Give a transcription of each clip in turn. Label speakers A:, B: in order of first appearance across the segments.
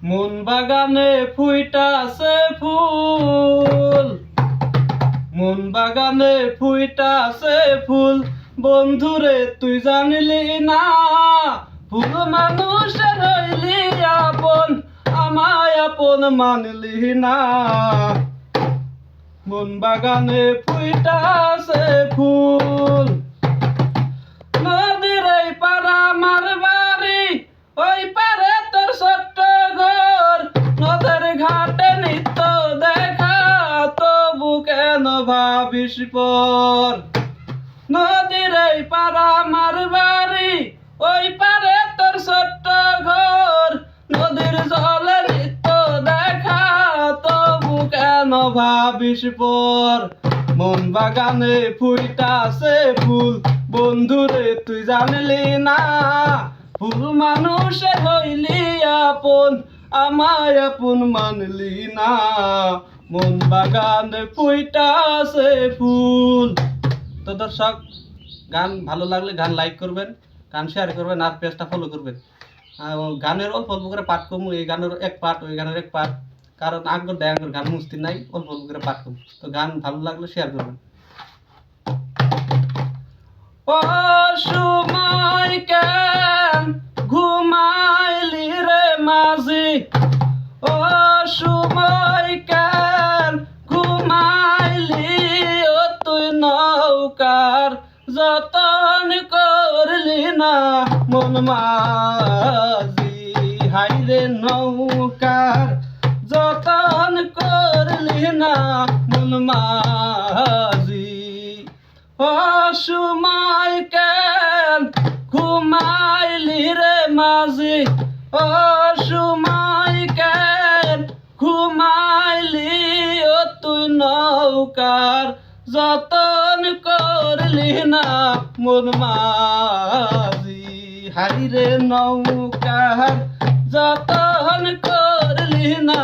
A: মন বাগানে ফুইটাছে ফুল, মন বাগানে ফুইটাছে ফুল, বন্ধুরে তুই জানলি না, ফুল মানুষের হইলি আপন, আমায় আপন মানলি না। মন বাগানে ফুইটাছে ফুল, নদীর এই পাড়া আমার বাড়ি, ওই পারে তোর ছোট্ট ঘর, নদের ঘাটে নিত্য দেখা, তবু কেন ভাবিস পর। নদীর এই পাড়া আমার বাড়ি, ওই পারে তোর ছোট্ট ঘর, নদীর জলে নিত্য দেখা, তবু কেন ভাবিস পর। মন বাগানে ফুইটাছে ফুল, বন্ধুরে তুই জানলি না, ফুল মানুষের হইলি আপন, আমায় আপন মানলি না। মন বাগানে ফুইটাছে ফুল। তো দর্শক, গান ভালো লাগলে গান লাইক করবেন, গান শেয়ার করবেন, আর পেজটা ফলো করবেন। গানের অল্প অল্প করে পাঠ কমু, এই গানের এক পাঠ ওই গানের এক পাঠ, কারণ আগ্রহ দেয় আগ্রহ গান মুস্তি নাই, অল্প অল্প করে পাঠ কমু। তো গান ভালো লাগলে শেয়ার করবেন। অসময় কেন ঘুমাইলি রে মাঝি, অসময় কেন ঘুমাইলি, ও তুই নৌকার যতন করলি না মন মাঝি, হাইরে নৌকার যতন করলি না মন মাঝি। অসময় কেন ঘুমাইলি রে মাঝি, অসময় কেন ঘুমাইলি, ও তুই নৌকার যতন করলি না মন মাঝি, হাইরে নৌকার যতন করলি না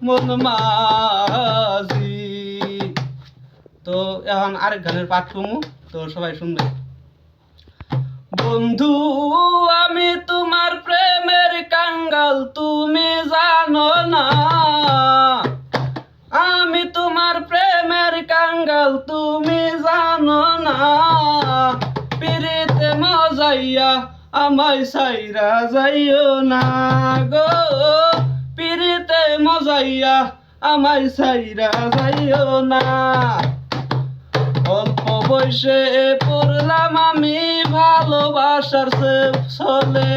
A: মন মাঝি। তো এখন আরেক গানের পাঠ কমু, তো সবাই শুনবে। বন্ধু আমি তোমার প্রেমের কাঙ্গাল, তুমি জানো না, আমি তোমার প্রেমের কাঙ্গাল, তুমি জানো না, পিরিতে মজাইয়া আমায় সাইরা যাইও না গো, পিরিতে মজাইয়া আমায় সাইরা যাইও না। অল্প বয়সে পড়লাম আমি ভালোবাসার ছলে,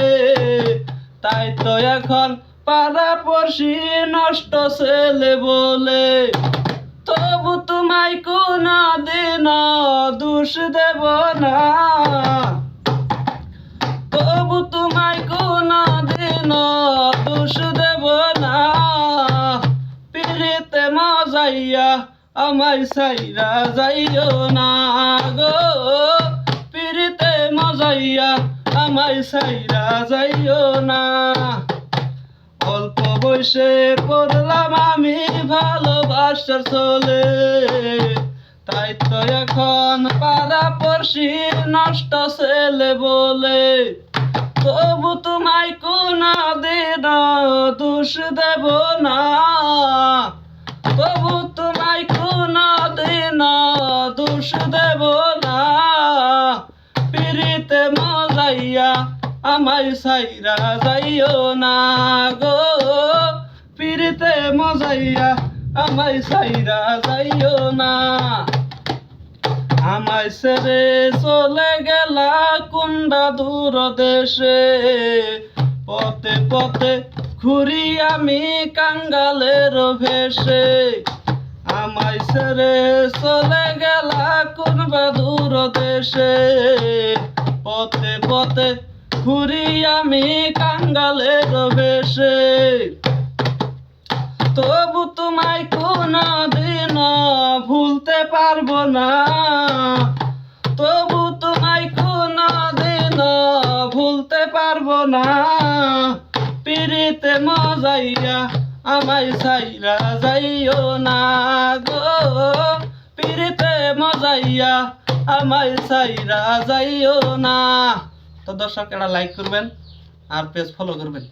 A: তাই তো এখন পাড়াপড়শি নষ্ট ছেলে বলে, তবু তোমায় কোনো দিন দোষ দেব না, তবু তোমায় কোনো দিন দোষ দেব না, পিরিতে মজাইয়া আমায় সাইরা যাইও না গো, পিরিতে মজাইয়া আমায় সাইরা যাইও না। অল্প বয়সে পড়লাম আমি ভালোবাসার ছলে, তাই তো এখন পাড়াপড়শি নষ্ট ছেলে বলে, তবু তোমায় কোনো দিন দোষ দেব না, তবু তোমায় কোনো দিন দোষ দেব না, পিরিতে মজাইয়া আমায় সাইরা যাইও না গো, পিরিতে মজাইয়া আমায় সাইরা যাইও না। আমায় ছেড়ে চলে গেলা কোনটা দূর দেশে, পথে পথে ঘুরি আমি কাঙ্গালের ভেসে, আমায় ছেড়ে চলে গেলা কোনবা দূর দেশে, পথে পথে ঘুরি আমি কাঙ্গালের ভেসে, তবু তোমায় কোনো দিন ভুলতে পারবো না, তবু তোমায় কোনো দিন ভুলতে পারবো না, পিরিতে মজাইয়া আমায় সাইরা যাইও না গো, পিরিতে মজাইয়া আমায় সাইরা যাইও না। তো দর্শক, এটা লাইক করবেন আর পেজ ফলো করবেন।